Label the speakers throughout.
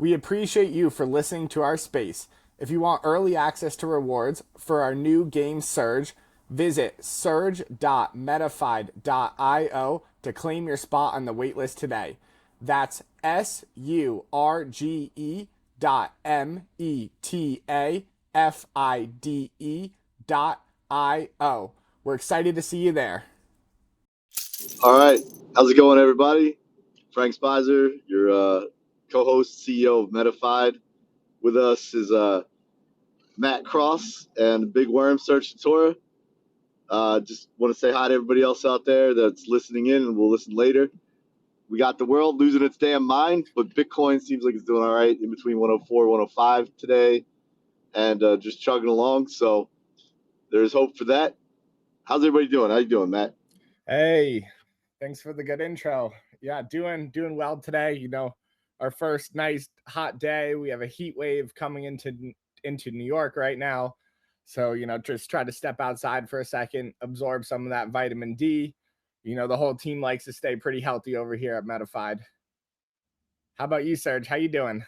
Speaker 1: We appreciate you for listening to our space. If you want early access to rewards for our new game Surge, visit surge.metafide.io to claim your spot on the waitlist today. That's surge.metafide.io. We're excited to see you there.
Speaker 2: All right. How's it going, everybody? Frank Spicer, your co-host, CEO of Metafide. With us is Matt Cross and Big Worm Search Torah. Just want to say hi to everybody else out there that's listening in and will listen later. We got the world losing its damn mind, but Bitcoin seems like it's doing all right in between 104, 105 today, and just chugging along. So there's hope for that. How's everybody doing? How you doing, Matt?
Speaker 1: Hey, thanks for the good intro. Yeah, doing well today. Our first nice hot day. We have a heat wave coming into New York right now. So, just try to step outside for a second, absorb some of that vitamin D. The whole team likes to stay pretty healthy over here at Metafide. How about you, Serge? How you doing?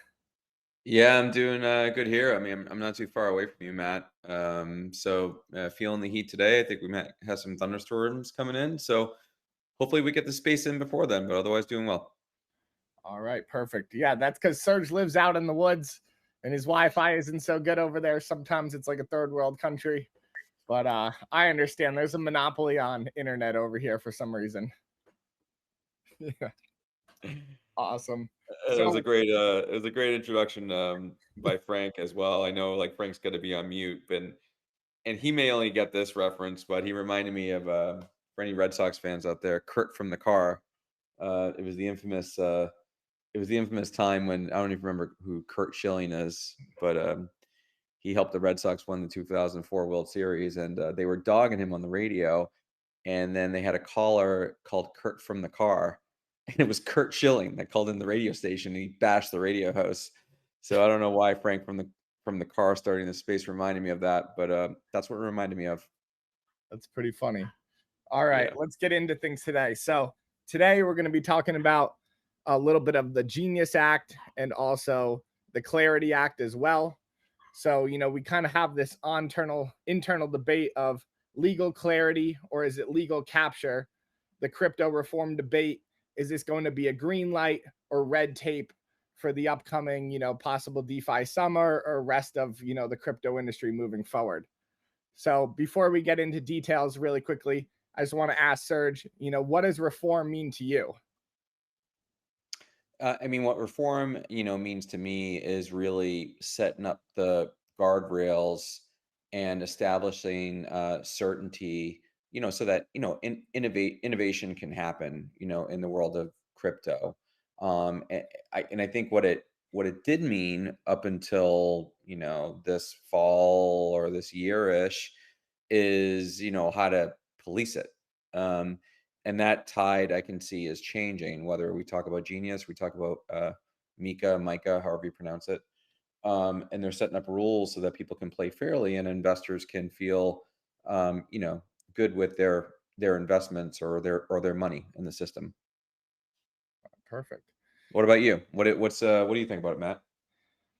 Speaker 3: Yeah, I'm doing good here. I mean, I'm not too far away from you, Matt. Feeling the heat today. I think we might have some thunderstorms coming in. So hopefully we get the space in before then, but otherwise doing well.
Speaker 1: All right, perfect. Yeah, that's because Serge lives out in the woods and his Wi-Fi isn't so good over there. Sometimes it's like a third world country. But I understand there's a monopoly on internet over here for some reason. Yeah. Awesome.
Speaker 3: It was a great introduction by Frank as well. I know like Frank's got to be on mute, but and he may only get this reference, but he reminded me of for any Red Sox fans out there, Kurt from the Car. It was the infamous time when I don't even remember who Kurt Schilling is, but he helped the Red Sox win the 2004 World Series, and they were dogging him on the radio. And then they had a caller called Kurt from the Car, and it was Kurt Schilling that called in the radio station. And he bashed the radio host. So I don't know why Frank from the Car starting the space reminded me of that, but that's what it reminded me of.
Speaker 1: That's pretty funny. All right,
Speaker 3: Yeah.
Speaker 1: let's get into things today. So today we're going to be talking about a little bit of the Genius Act and also the Clarity Act as well. So, we kind of have this internal debate of legal clarity or is it legal capture? The crypto reform debate, is this going to be a green light or red tape for the upcoming, possible DeFi summer or rest of, the crypto industry moving forward? So before we get into details really quickly, I just want to ask Serge, what does reform mean to you?
Speaker 3: I mean, what reform, means to me is really setting up the guardrails and establishing certainty, so that innovation can happen, in the world of crypto. And I think what it did mean up until this fall or this year-ish is how to police it. And that tide I can see is changing, whether we talk about Genius, we talk about Micah, however you pronounce it. And they're setting up rules so that people can play fairly and investors can feel, good with their investments or their money in the system.
Speaker 1: Perfect.
Speaker 3: What about you? What do you think about it, Matt?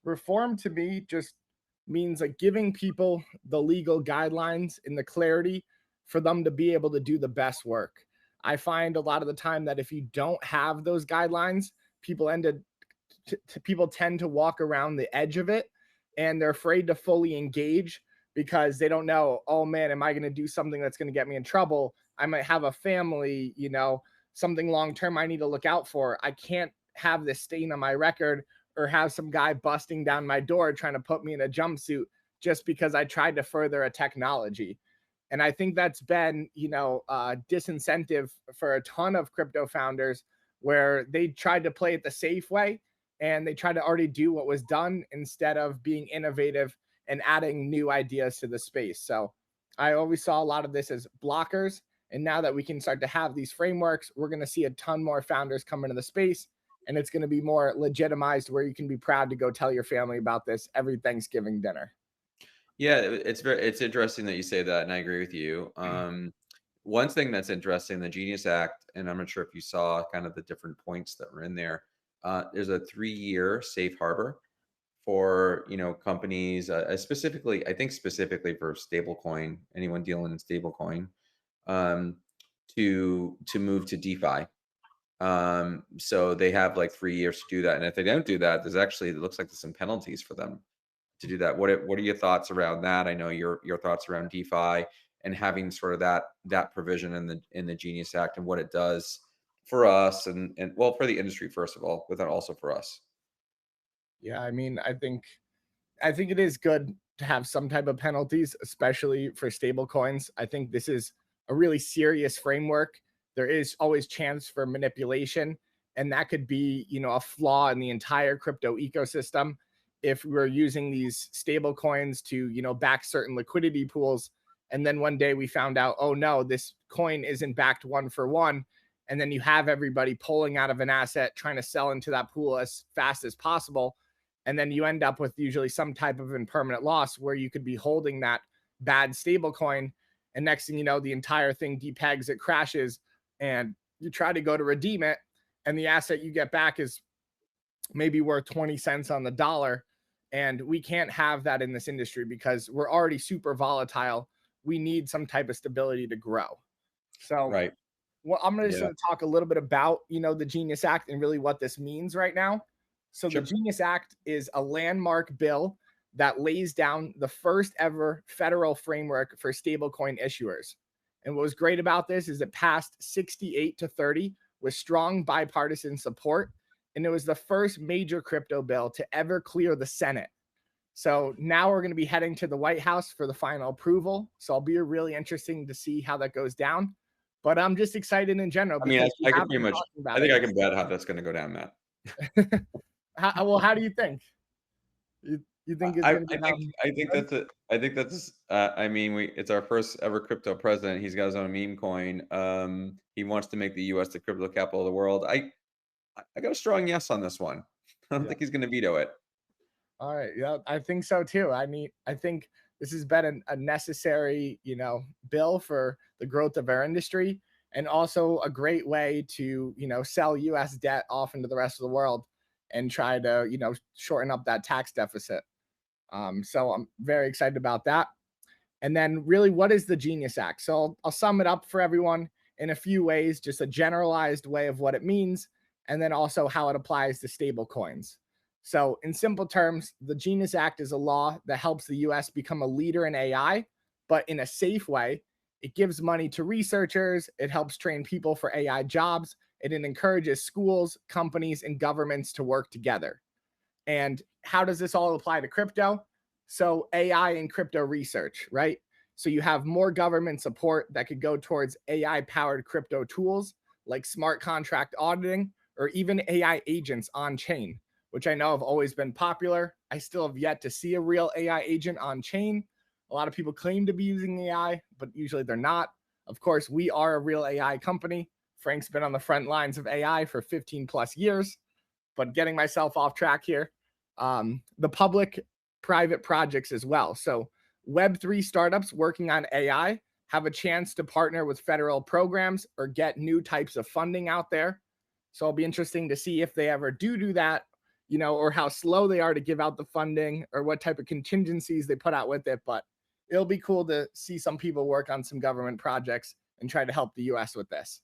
Speaker 1: Reform to me just means like giving people the legal guidelines and the clarity for them to be able to do the best work. I find a lot of the time that if you don't have those guidelines, people people tend to walk around the edge of it and they're afraid to fully engage because they don't know, oh man, am I going to do something that's going to get me in trouble? I might have a family, something long term I need to look out for. I can't have this stain on my record or have some guy busting down my door trying to put me in a jumpsuit just because I tried to further a technology. And I think that's been, disincentive for a ton of crypto founders where they tried to play it the safe way and they tried to already do what was done instead of being innovative and adding new ideas to the space. So I always saw a lot of this as blockers. And now that we can start to have these frameworks, we're going to see a ton more founders come into the space and it's going to be more legitimized where you can be proud to go tell your family about this every Thanksgiving dinner.
Speaker 3: Yeah, it's interesting that you say that, and I agree with you. One thing that's interesting, the Genius Act, and I'm not sure if you saw kind of the different points that were in there. there's a 3-year safe harbor for companies, specifically, I think specifically for stablecoin, anyone dealing in stablecoin, um, to move to DeFi. So they have like 3 years to do that, and if they don't do that, it looks like there's some penalties for them to do that. What are your thoughts around that? I know your thoughts around DeFi and having sort of that provision in the Genius Act and what it does for us and well, for the industry first of all, but then also for us.
Speaker 1: Yeah, I mean, I think it is good to have some type of penalties, especially for stable coins. I think this is a really serious framework. There is always chance for manipulation, and that could be, a flaw in the entire crypto ecosystem. If we're using these stable coins to, back certain liquidity pools, and then one day we found out, oh no, this coin isn't backed one for one, and then you have everybody pulling out of an asset trying to sell into that pool as fast as possible, and then you end up with usually some type of impermanent loss where you could be holding that bad stable coin, and next thing you know, the entire thing depegs, it crashes, and you try to go to redeem it, and the asset you get back is maybe worth 20 cents on the dollar. And we can't have that in this industry because we're already super volatile. We need some type of stability to grow. So,
Speaker 3: Right.
Speaker 1: well, I'm going to
Speaker 3: Yeah.
Speaker 1: sort of talk a little bit about, the Genius Act and really what this means right now. So the
Speaker 3: Sure.
Speaker 1: Genius Act is a landmark bill that lays down the first ever federal framework for stablecoin issuers. And what was great about this is it passed 68-30 with strong bipartisan support. And it was the first major crypto bill to ever clear the Senate. So now we're going to be heading to the White House for the final approval. So it'll be really interesting to see how that goes down. But I'm just excited in general
Speaker 3: I mean,
Speaker 1: because we
Speaker 3: I can
Speaker 1: have
Speaker 3: pretty
Speaker 1: been
Speaker 3: much.
Speaker 1: talking
Speaker 3: I
Speaker 1: about
Speaker 3: think
Speaker 1: it.
Speaker 3: I can bet how that's going to go down, Matt.
Speaker 1: How do you think? You think it's
Speaker 3: I,
Speaker 1: going to
Speaker 3: I
Speaker 1: go
Speaker 3: think
Speaker 1: down?
Speaker 3: I think
Speaker 1: Good?
Speaker 3: that's it. I think that's. I mean, it's our first ever crypto president. He's got his own meme coin. He wants to make the U.S. the crypto capital of the world. I got a strong yes on this one. I don't
Speaker 1: Yeah.
Speaker 3: think he's going to veto it.
Speaker 1: All right. Yeah, I think so too. I think this has been a necessary, bill for the growth of our industry, and also a great way to, sell US debt off into the rest of the world and try to, shorten up that tax deficit. So I'm very excited about that. And then, really, what is the Genius Act? So I'll sum it up for everyone in a few ways, just a generalized way of what it means, and then also how it applies to stable coins. So, in simple terms, the Genius Act is a law that helps the US become a leader in AI, but in a safe way. It gives money to researchers, it helps train people for AI jobs, and it encourages schools, companies, and governments to work together. And how does this all apply to crypto? So, AI and crypto research, right? So, you have more government support that could go towards AI powered crypto tools like smart contract auditing or even AI agents on chain, which I know have always been popular. I still have yet to see a real AI agent on chain. A lot of people claim to be using AI, but usually they're not. Of course, we are a real AI company. Frank's been on the front lines of AI for 15 plus years, but getting myself off track here. The public private projects as well. So, Web3 startups working on AI have a chance to partner with federal programs or get new types of funding out there. So, it'll be interesting to see if they ever do that, or how slow they are to give out the funding or what type of contingencies they put out with it. But it'll be cool to see some people work on some government projects and try to help the US with this.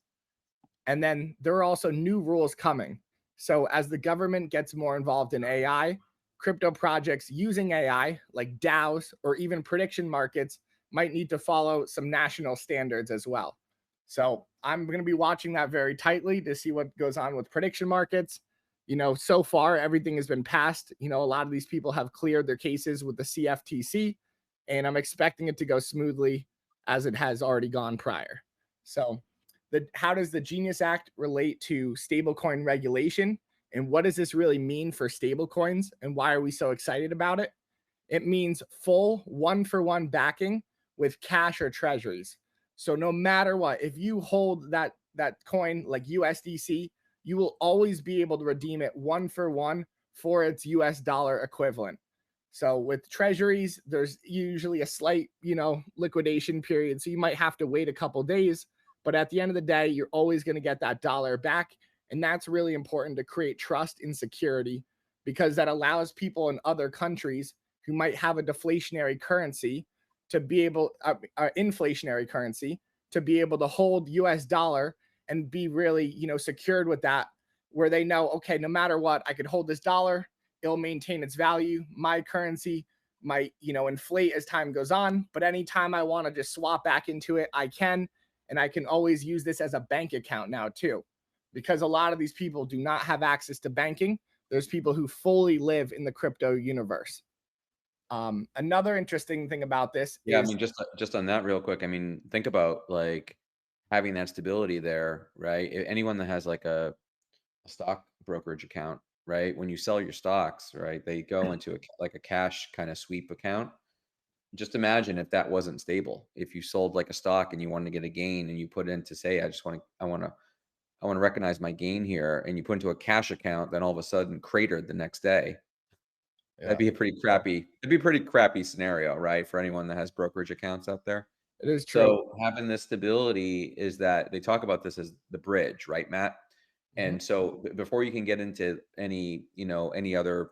Speaker 1: And then there are also new rules coming. So, as the government gets more involved in AI, crypto projects using AI, like DAOs or even prediction markets, might need to follow some national standards as well. So, I'm going to be watching that very tightly to see what goes on with prediction markets. So far, everything has been passed. A lot of these people have cleared their cases with the CFTC, and I'm expecting it to go smoothly as it has already gone prior. So, how does the Genius Act relate to stablecoin regulation? And what does this really mean for stablecoins? And why are we so excited about it? It means full one for one backing with cash or treasuries. So no matter what, if you hold that coin like USDC, you will always be able to redeem it one for one for its US dollar equivalent. So with treasuries, there's usually a slight, liquidation period. So you might have to wait a couple days, but at the end of the day, you're always going to get that dollar back And that's really important to create trust and security, because that allows people in other countries who might have a deflationary currency to be able, inflationary currency, to be able to hold US dollar and be really, secured with that, where they know, okay, no matter what, I could hold this dollar, it'll maintain its value. My currency might, inflate as time goes on, but anytime I want to just swap back into it, I can. And I can always use this as a bank account now too, because a lot of these people do not have access to banking. There's people who fully live in the crypto universe. Another interesting thing about this
Speaker 3: Yeah, I
Speaker 1: is,
Speaker 3: mean, just on that real quick, I mean, think about, like, having that stability there, right? Anyone that has, like, a stock brokerage account, right? When you sell your stocks, right, they go into like a cash kind of sweep account. Just imagine if that wasn't stable. If you sold like a stock and you wanted to get a gain and you put in to say, I want to recognize my gain here, and you put into a cash account, then all of a sudden cratered the next day.
Speaker 1: yeah,
Speaker 3: It'd be a pretty crappy scenario, right? For anyone that has brokerage accounts out there.
Speaker 1: it is true.
Speaker 3: So having this stability is that they talk about this as the bridge, right, Matt?
Speaker 1: Mhm.
Speaker 3: And so before you can get into any, any other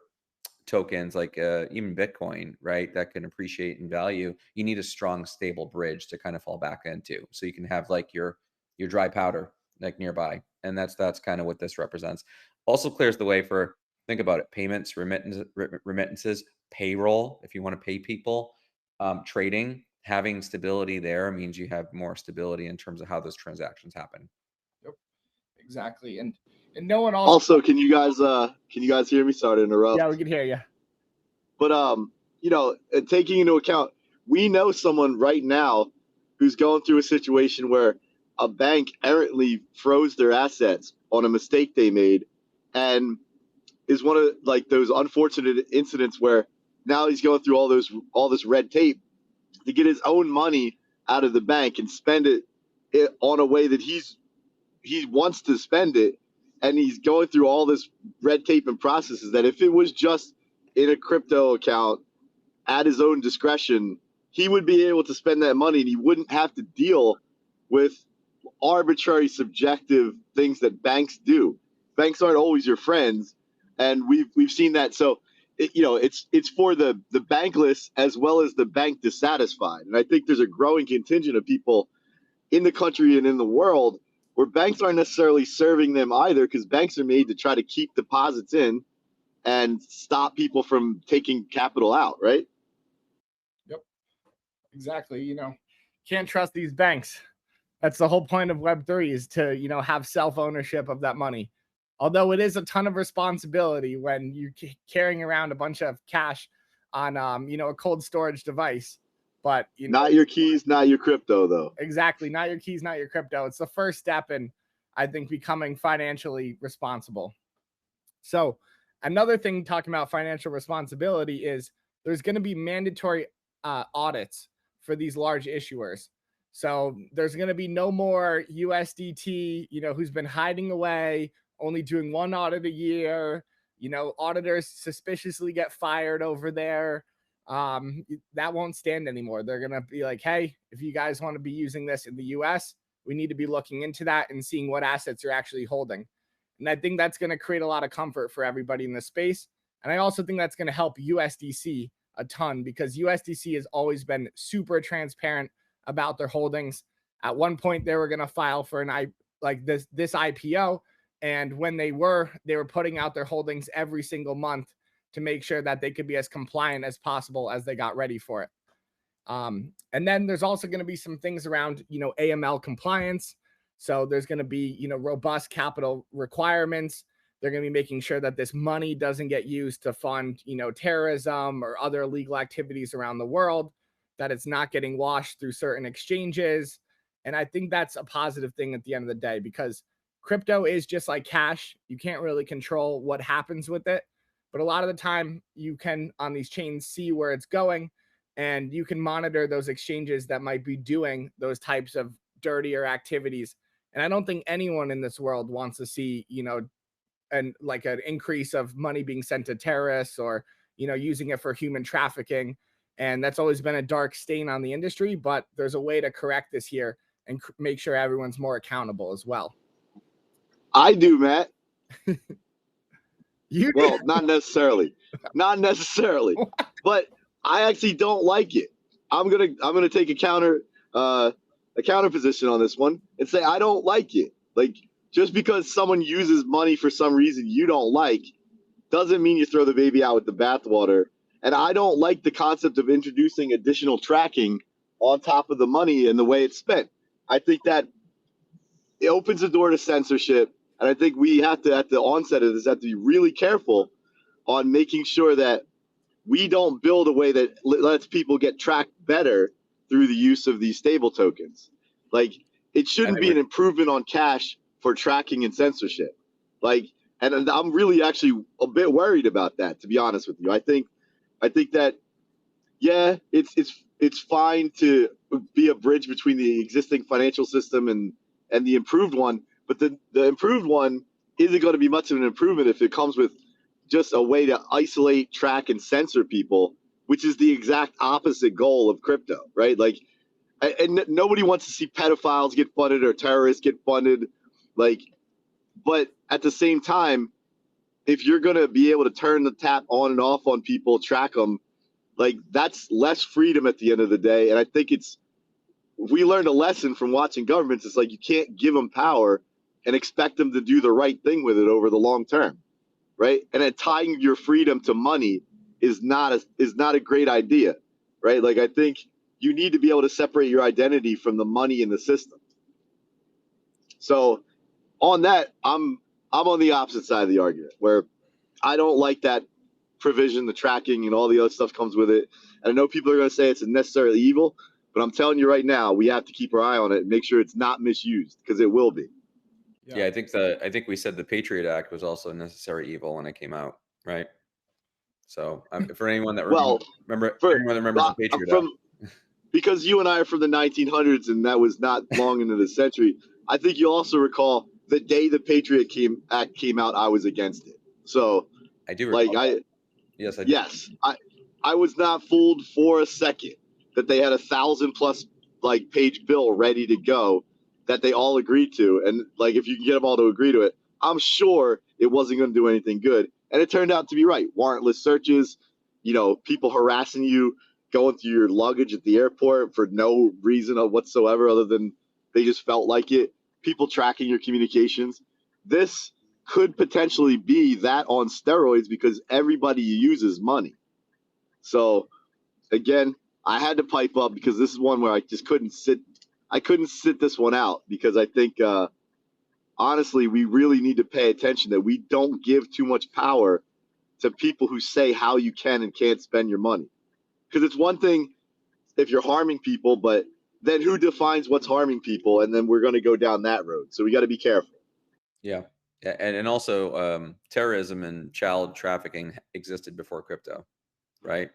Speaker 3: tokens like even Bitcoin, right, that can appreciate in value, you need a strong, stable bridge to kind of fall back into. So you can have like your dry powder like nearby, and that's kind of what this represents. Also clears the way for, think about it, payments, remittances, payroll. If you want to pay people, trading, having stability there means you have more stability in terms of how those transactions happen.
Speaker 1: Yep, exactly. And no one also,
Speaker 2: Also, can you guys hear me? Sorry to
Speaker 1: yeah, we
Speaker 2: interrupt.
Speaker 1: can hear you.
Speaker 2: But taking into account, we know someone right now who's going through a situation where a bank errantly froze their assets on a mistake they made, and is one of like those unfortunate incidents where now he's going through all this red tape to get his own money out of the bank and spend it on a way that he wants to spend it, and he's going through all this red tape and processes that if it was just in a crypto account at his own discretion, he would be able to spend that money and he wouldn't have to deal with arbitrary subjective things that banks do. Banks aren't always your friends, and we've seen that. So it's for the bankless as well as the bank dissatisfied, and I think there's a growing contingent of people in the country and in the world where banks aren't necessarily serving them either, because banks are made to try to keep deposits in and stop people from taking capital out, right?
Speaker 1: Yep, exactly. Can't trust these banks. That's the whole point of Web3, is to, have self ownership of that money. Although it is a ton of responsibility when you're carrying around a bunch of cash on, a cold storage device. But,
Speaker 2: Not your keys, not your crypto, though.
Speaker 1: exactly, not your keys, not your crypto. It's the first step in, I think, becoming financially responsible. So, another thing talking about financial responsibility is there's going to be mandatory audits for these large issuers. So, there's going to be no more USDT, who's been hiding away, only doing one audit a year. Auditors suspiciously get fired over there. That won't stand anymore. They're going to be like, hey, if you guys want to be using this in the US, we need to be looking into that and seeing what assets you're actually holding. And I think that's going to create a lot of comfort for everybody in this space. And I also think that's going to help USDC a ton, because USDC has always been super transparent about their holdings. At one point, they were going to file for this IPO, and when they were putting out their holdings every single month to make sure that they could be as compliant as possible as they got ready for it. And then there's also going to be some things around, AML compliance. So there's going to be, robust capital requirements. They're going to be making sure that this money doesn't get used to fund, terrorism or other illegal activities around the world, that it's not getting washed through certain exchanges. And I think that's a positive thing at the end of the day, because crypto is just like cash. You can't really control what happens with it, but a lot of the time you can, on these chains, see where it's going, and you can monitor those exchanges that might be doing those types of dirtier activities. And I don't think anyone in this world wants to see, an increase of money being sent to terrorists, or, using it for human trafficking. And that's always been a dark stain on the industry, but there's a way to correct this here and make sure everyone's more accountable as well.
Speaker 2: I do, Matt.
Speaker 1: You
Speaker 2: Well, not necessarily. Not necessarily. But I actually don't like it. I'm gonna take a counter position on this one and say I don't like it. Like, just because someone uses money for some reason you don't like doesn't mean you throw the baby out with the bathwater. And I don't like the concept of introducing additional tracking on top of the money and the way it's spent. I think that it opens the door to censorship. And I think we have to, at the onset of this, have to be really careful on making sure that we don't build a way that lets people get tracked better through the use of these stable tokens. Like, it shouldn't be an improvement on cash for tracking and censorship. Like, and I'm really actually a bit worried about that, to be honest with you. I think that, yeah, it's fine to be a bridge between the existing financial system and the improved one, but the improved one isn't going to be much of an improvement if it comes with just a way to isolate, track, and censor people, which is the exact opposite goal of crypto, right? Like, and nobody wants to see pedophiles get funded or terrorists get funded, like, but at the same time, if you're going to be able to turn the tap on and off on people, track them, like, that's less freedom at the end of the day. And I think we learned a lesson from watching governments. It's like, you can't give them power and expect them to do the right thing with it over the long term, right? And then tying your freedom to money is not a great idea, right? Like, I think you need to be able to separate your identity from the money in the system. So on that, I'm on the opposite side of the argument, where I don't like that provision, the tracking and all the other stuff comes with it. And I know people are going to say it's necessarily evil, but I'm telling you right now, we have to keep our eye on it and make sure it's not misused, because it will be.
Speaker 3: Yeah, I think we said the Patriot Act was also a necessary evil when it came out, right? So for anyone that remembers the Patriot Act,
Speaker 2: because you and I are from the 1900s and that was not long into the century, I think you also recall the day the Patriot Act came out, I was against it. So
Speaker 3: I do recall.
Speaker 2: Like,
Speaker 3: yes,
Speaker 2: I was not fooled for a second that they had 1,000+ page bill ready to go that they all agreed to. And like, if you can get them all to agree to it, I'm sure it wasn't going to do anything good. And it turned out to be right. Warrantless searches, people harassing you, going through your luggage at the airport for no reason whatsoever other than they just felt like it. People tracking your communications. This could potentially be that on steroids, because everybody uses money. So again, I had to pipe up because this is one where I just couldn't sit this one out, because I think honestly, we really need to pay attention that we don't give too much power to people who say how you can and can't spend your money. Because it's one thing if you're harming people, but then who defines what's harming people? And then we're going to go down that road. So we got to be careful.
Speaker 3: Yeah. And also terrorism and child trafficking existed before crypto, right?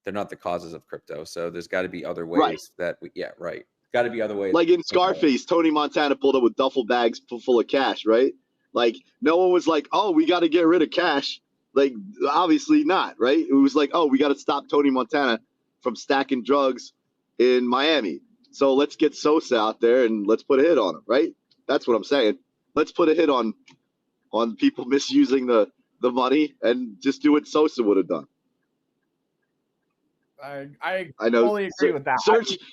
Speaker 3: They're not the causes of crypto. So there's got to be other ways that right. Got to be other ways.
Speaker 2: Like in Scarface, Tony Montana pulled up with duffel bags full of cash, right? Like, no one was like, oh, we got to get rid of cash. Like, obviously not, right? It was like, oh, we got to stop Tony Montana from stacking drugs in Miami. So let's get Sosa out there and let's put a hit on him, right? That's what I'm saying. Let's put a hit on people misusing the money and just do what Sosa would have done.
Speaker 1: I know, fully agree with that.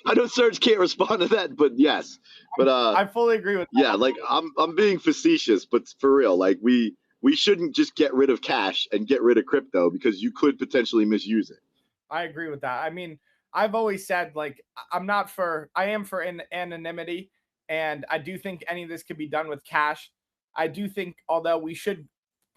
Speaker 2: I know Serge can't respond to that, but yes. But
Speaker 1: I fully agree with that.
Speaker 2: Yeah, like, I'm being facetious, but for real, like, we shouldn't just get rid of cash and get rid of crypto, because you could potentially misuse it.
Speaker 1: I agree with that. I mean, I've always said, like, I am for anonymity, and I do think any of this could be done with cash. I do think, although we should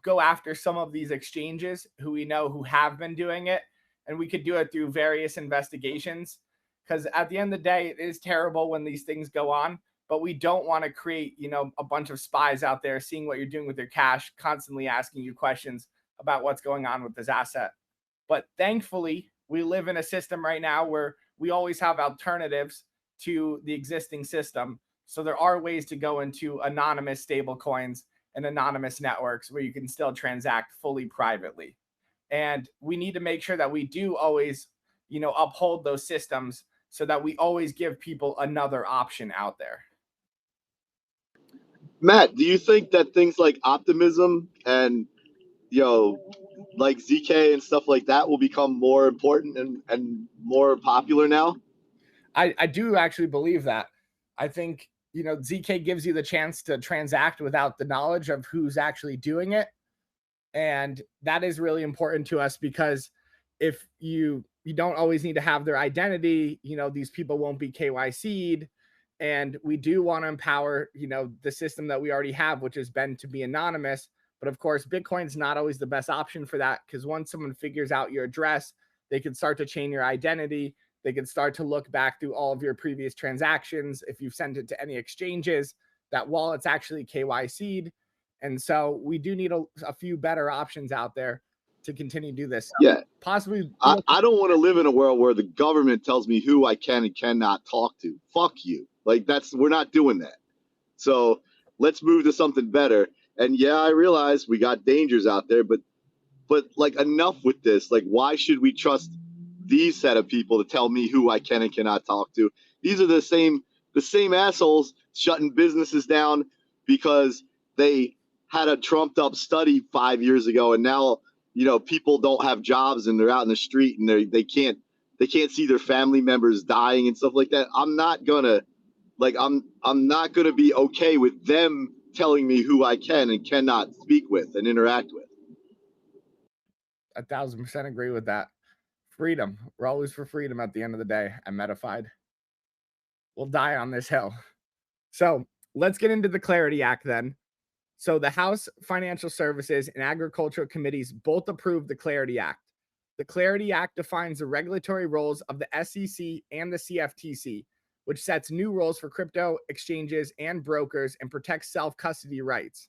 Speaker 1: go after some of these exchanges who we know who have been doing it, and we could do it through various investigations, because at the end of the day, it is terrible when these things go on, but we don't want to create, a bunch of spies out there seeing what you're doing with your cash, constantly asking you questions about what's going on with this asset. But thankfully, we live in a system right now where we always have alternatives to the existing system. So there are ways to go into anonymous stablecoins and anonymous networks where you can still transact fully privately. And we need to make sure that we do always, uphold those systems so that we always give people another option out there.
Speaker 2: Matt, do you think that things like optimism and like ZK and stuff like that will become more important and more popular now?
Speaker 1: I do actually believe that. I think, ZK gives you the chance to transact without the knowledge of who's actually doing it. And that is really important to us because if you don't always need to have their identity, these people won't be KYC'd. And we do want to empower, the system that we already have, which has been to be anonymous. But of course, Bitcoin's not always the best option for that, because once someone figures out your address, they can start to chain your identity. They can start to look back through all of your previous transactions. If you've sent it to any exchanges, that wallet's actually KYC'd. And so we do need a few better options out there to continue to do this. So
Speaker 2: Yeah.
Speaker 1: possibly,
Speaker 2: I don't want to live in a world where the government tells me who I can and cannot talk to. Fuck you. Like we're not doing that. So let's move to something better. And yeah, I realize we got dangers out there, but like enough with this. Like, why should we trust these set of people to tell me who I can and cannot talk to? These are the same assholes shutting businesses down because they had a trumped up study 5 years ago, and now people don't have jobs and they're out in the street and they can't see their family members dying and stuff like that. I'm not gonna be okay with them telling me who I can and cannot speak with and interact with.
Speaker 1: 1,000% agree with that. Freedom. We're always for freedom at the end of the day. I'm Metafide. We'll die on this hill. So let's get into the Clarity Act then. So the House Financial Services and Agricultural Committees both approved the Clarity Act. The Clarity Act defines the regulatory roles of the SEC and the CFTC, which sets new rules for crypto exchanges and brokers and protects self-custody rights.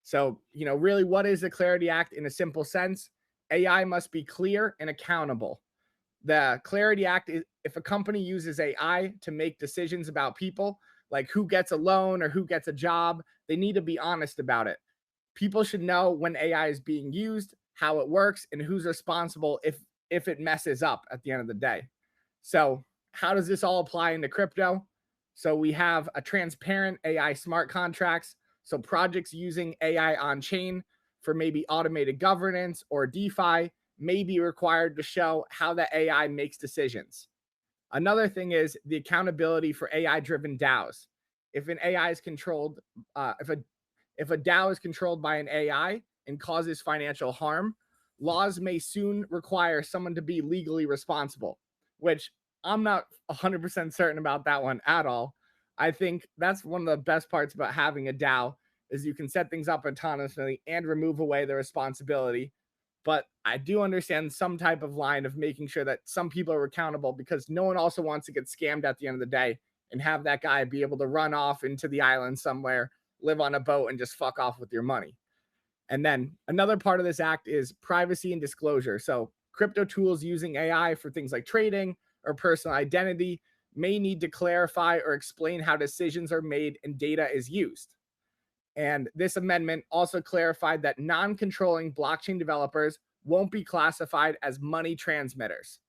Speaker 1: So, really, what is the Clarity Act in a simple sense? AI must be clear and accountable. The Clarity Act is if a company uses AI to make decisions about people, like who gets a loan or who gets a job, they need to be honest about it. People should know when AI is being used, how it works, and who's responsible if it messes up at the end of the day. So, how does this all apply into crypto? So, we have a transparent AI smart contracts. So, projects using AI on chain for maybe automated governance or DeFi may be required to show how the AI makes decisions. Another thing is the accountability for AI driven DAOs. If an AI is controlled, if a DAO is controlled by an AI and causes financial harm, laws may soon require someone to be legally responsible, which I'm not 100% certain about that one at all. I think that's one of the best parts about having a DAO is you can set things up autonomously and remove away the responsibility. But I do understand some type of line of making sure that some people are accountable, because no one also wants to get scammed at the end of the day and have that guy be able to run off into the island somewhere, live on a boat, and just fuck off with your money. And then another part of this act is privacy and disclosure. So crypto tools using AI for things like trading or personal identity may need to clarify or explain how decisions are made and data is used. And this amendment also clarified that non-controlling blockchain developers won't be classified as money transmitters.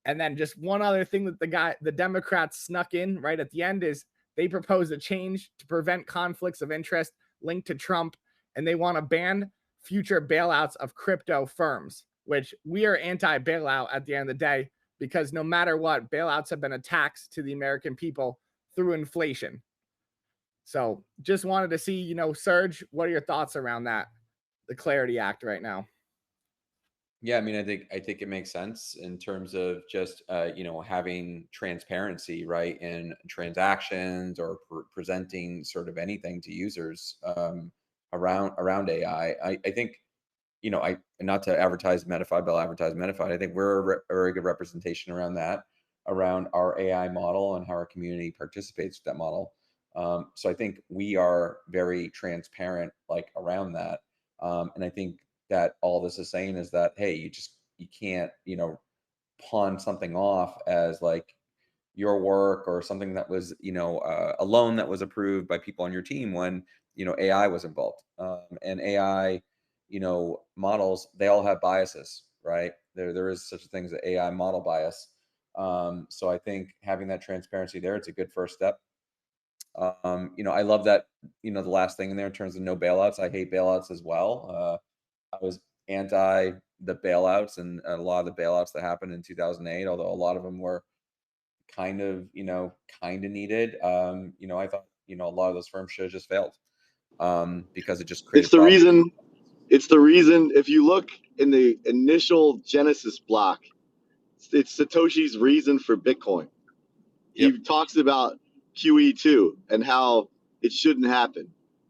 Speaker 1: And then just one other thing that the Democrats snuck in right at the end is they proposed a change to prevent conflicts of interest linked to Trump, and they want to ban future bailouts of crypto firms, which we are anti-bailout at the end of the day, because no matter what, bailouts have been a tax to the American people through inflation. So just wanted to see, Serge, what are your thoughts around that, the Clarity Act right now?
Speaker 3: Yeah, I mean, I think it makes sense in terms of just having transparency, right, in transactions or presenting sort of anything to users around AI. I think I not to advertise Metafide, but I'll advertise Metafide. I think we're a very good representation around that, around our AI model and how our community participates with that model. So I think we are very transparent, like around that. And I think that all this is saying is that, hey, you can't pawn something off as like your work or something that was a loan that was approved by people on your team when AI was involved. And AI models, they all have biases, right? There is such a thing as an AI model bias. So I think having that transparency there, it's a good first step. I love that, the last thing in there in terms of no bailouts. I hate bailouts as well. I was anti the bailouts and a lot of the bailouts that happened in 2008, although a lot of them were kind of needed. I thought, a lot of those firms should have just failed, because it just
Speaker 2: It's
Speaker 3: created
Speaker 2: the
Speaker 3: problems.
Speaker 2: reason. It's the reason. If you look in the initial Genesis block, it's Satoshi's reason for Bitcoin.
Speaker 3: Yep.
Speaker 2: He talks about QE2 and how it shouldn't happen.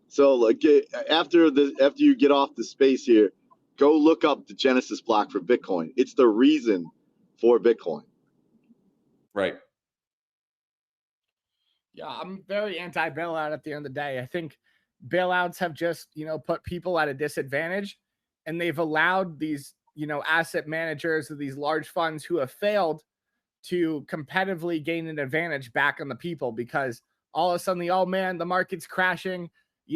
Speaker 2: So like after you get off the space here, go look up the Genesis block for Bitcoin. It's the reason for Bitcoin.
Speaker 3: Right.
Speaker 1: Yeah, I'm very anti bailout at the end of the day. I think bailouts have just, put people at a disadvantage, and they've allowed these, asset managers of these large funds who have failed to competitively gain an advantage back on the people, because all of a sudden, oh man, the market's crashing.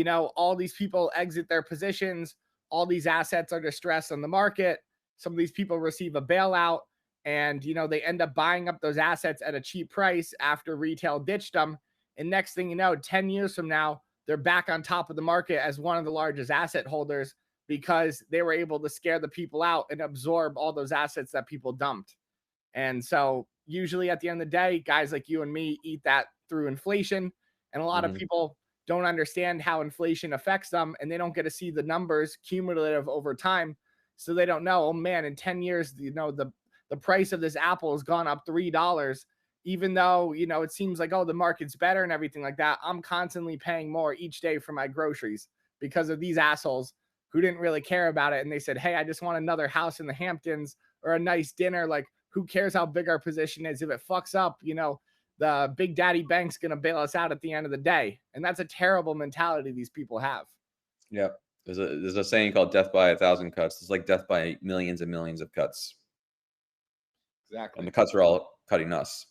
Speaker 1: All these people exit their positions. All these assets are distressed on the market. Some of these people receive a bailout, and they end up buying up those assets at a cheap price after retail ditched them. And next thing you know, 10 years from now, they're back on top of the market as one of the largest asset holders, because they were able to scare the people out and absorb all those assets that people dumped. And so usually at the end of the day, guys like you and me eat that through inflation. And a lot of
Speaker 3: Hmm.
Speaker 1: people don't understand how inflation affects them, and they don't get to see the numbers cumulative over time. So they don't know, oh man, in 10 years, the price of this apple has gone up $3. Even though, it seems like, oh, the market's better and everything like that. I'm constantly paying more each day for my groceries because of these assholes who didn't really care about it. And they said, hey, I just want another house in the Hamptons or a nice dinner. Like, who cares how big our position is? If it fucks up, the big daddy bank's going to bail us out at the end of the day. And that's a terrible mentality these people have.
Speaker 3: Yep. There's a saying called "death by 1,000 cuts." It's like death by millions and millions of cuts, and
Speaker 1: Exactly.
Speaker 3: the cuts are all cutting us.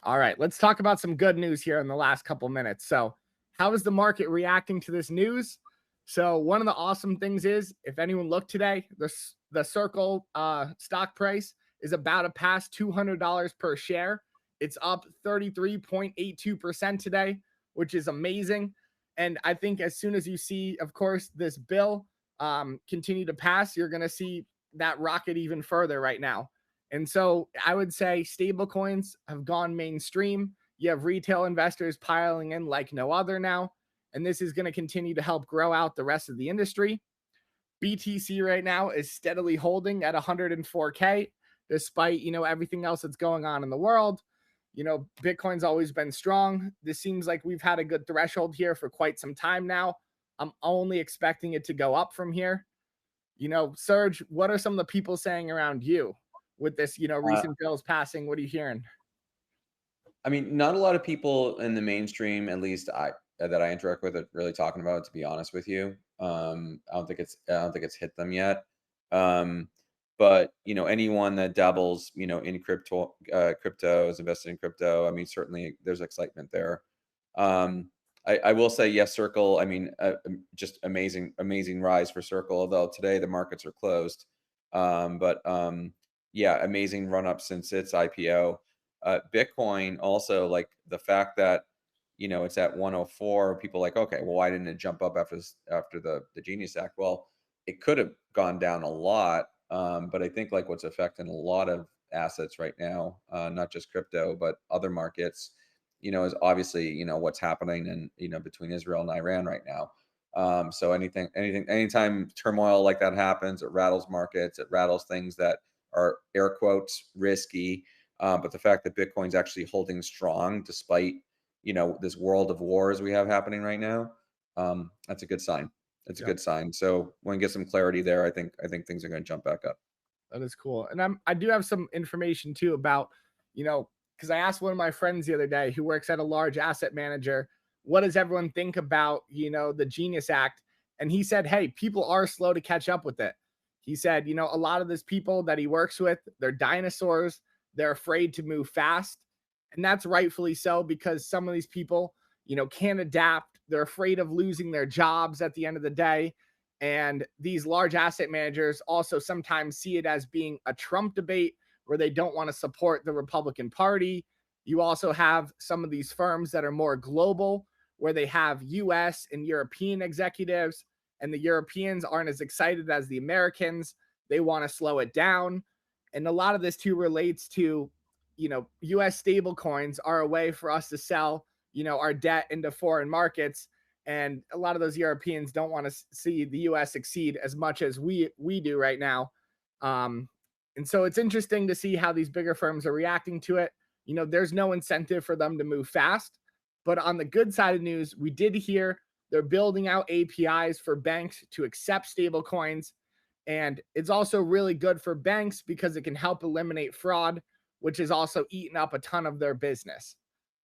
Speaker 1: All right, let's talk about some good news here in the last couple minutes. So, how is the market reacting to this news? So, one of the awesome things is, if anyone looked today, the Circle stock price is about to pass $200 per share. It's up 33.82% today, which is amazing. And I think as soon as you see, of course, this bill continue to pass, you're going to see that rocket even further right now. And so I would say stablecoins have gone mainstream. You have retail investors piling in like no other now. And this is going to continue to help grow out the rest of the industry. BTC right now is steadily holding at 104K, despite, everything else that's going on in the world. Bitcoin's always been strong. This seems like we've had a good threshold here for quite some time now. I'm only expecting it to go up from here. Serge, what are some of the people saying around you with this, recent bills passing? What are you hearing?
Speaker 3: I mean, not a lot of people in the mainstream, at least that I interact with, are really talking about it, to be honest with you. I don't think it's hit them yet. Um, but anyone that dabbles, in crypto, is invested in crypto. I mean, certainly there's excitement there. Um, I will say yes, Circle. I mean, just amazing rise for Circle. Although today the markets are closed, but yeah, amazing run up since its IPO. Bitcoin also, like the fact that it's at 104. People like, okay, well, why didn't it jump up after the Genius Act? Well, it could have gone down a lot, but I think like what's affecting a lot of assets right now, not just crypto but other markets, is obviously what's happening between Israel and Iran right now. So anytime turmoil like that happens, it rattles markets, it rattles things that are air quotes risky. But the fact that Bitcoin's actually holding strong despite this world of wars we have happening right now, that's a good sign. It's a
Speaker 1: Yep.
Speaker 3: good sign. So when we get some clarity there, I think things are going to jump back up.
Speaker 1: That is cool. And I do have some information too about, because I asked one of my friends the other day who works at a large asset manager, what does everyone think about, the Genius Act? And he said, hey, people are slow to catch up with it. He said, a lot of these people that he works with, they're dinosaurs. They're afraid to move fast. And that's rightfully so, because some of these people, can't adapt. They're afraid of losing their jobs at the end of the day. And these large asset managers also sometimes see it as being a Trump debate where they don't want to support the Republican Party. You also have some of these firms that are more global, where they have US and European executives, and the Europeans aren't as excited as the Americans. They want to slow it down. And a lot of this too relates to, US stable coins are a way for us to sell, our debt into foreign markets. And a lot of those Europeans don't want to see the US succeed as much as we do right now. And so it's interesting to see how these bigger firms are reacting to it. There's no incentive for them to move fast. But on the good side of news, we did hear they're building out APIs for banks to accept stable coins. And it's also really good for banks because it can help eliminate fraud, which has also eaten up a ton of their business.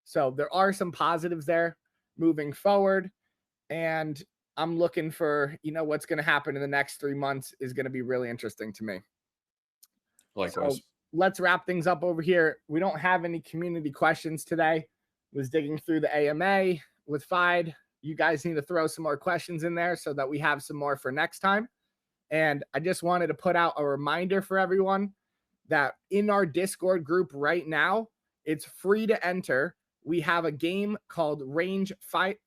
Speaker 1: So there are some positives there moving forward. And I'm looking for, what's going to happen in the next 3 months is going to be really interesting to me.
Speaker 3: Likewise.
Speaker 1: So let's wrap things up over here. We don't have any community questions today. Was digging through the AMA with Fide. You guys need to throw some more questions in there so that we have some more for next time. And I just wanted to put out a reminder for everyone that in our Discord group right now, it's free to enter. We have a game called Range Finder.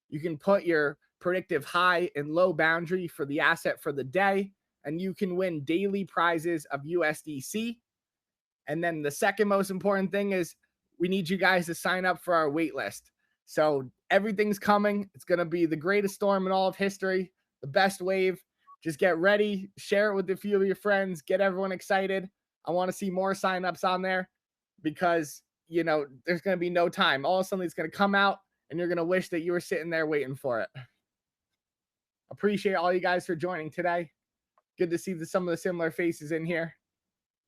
Speaker 1: You can put your predictive high and low boundary for the asset for the day, and you can win daily prizes of USDC. And then the second most important thing is we need you guys to sign up for our wait list. So everything's coming. It's going to be the greatest storm in all of history, the best wave. Just get ready, share it with a few of your friends, get everyone excited. I want to see more signups on there because, there's going to be no time. All of a sudden it's going to come out and you're going to wish that you were sitting there waiting for it. Appreciate all you guys for joining today. Good to see some of the similar faces in here.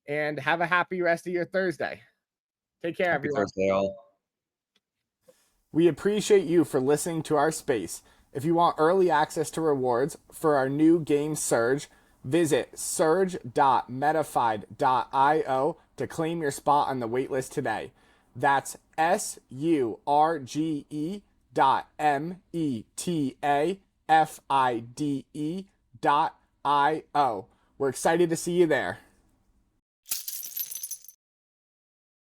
Speaker 1: And have a happy rest of your Thursday. Take care,
Speaker 3: Happy
Speaker 1: everyone.
Speaker 3: Thursday, all.
Speaker 1: We appreciate you for listening to our space. If you want early access to rewards for our new game Surge, visit surge.metafide.io to claim your spot on the waitlist today. That's surge.metafide.io. We're excited to see you there.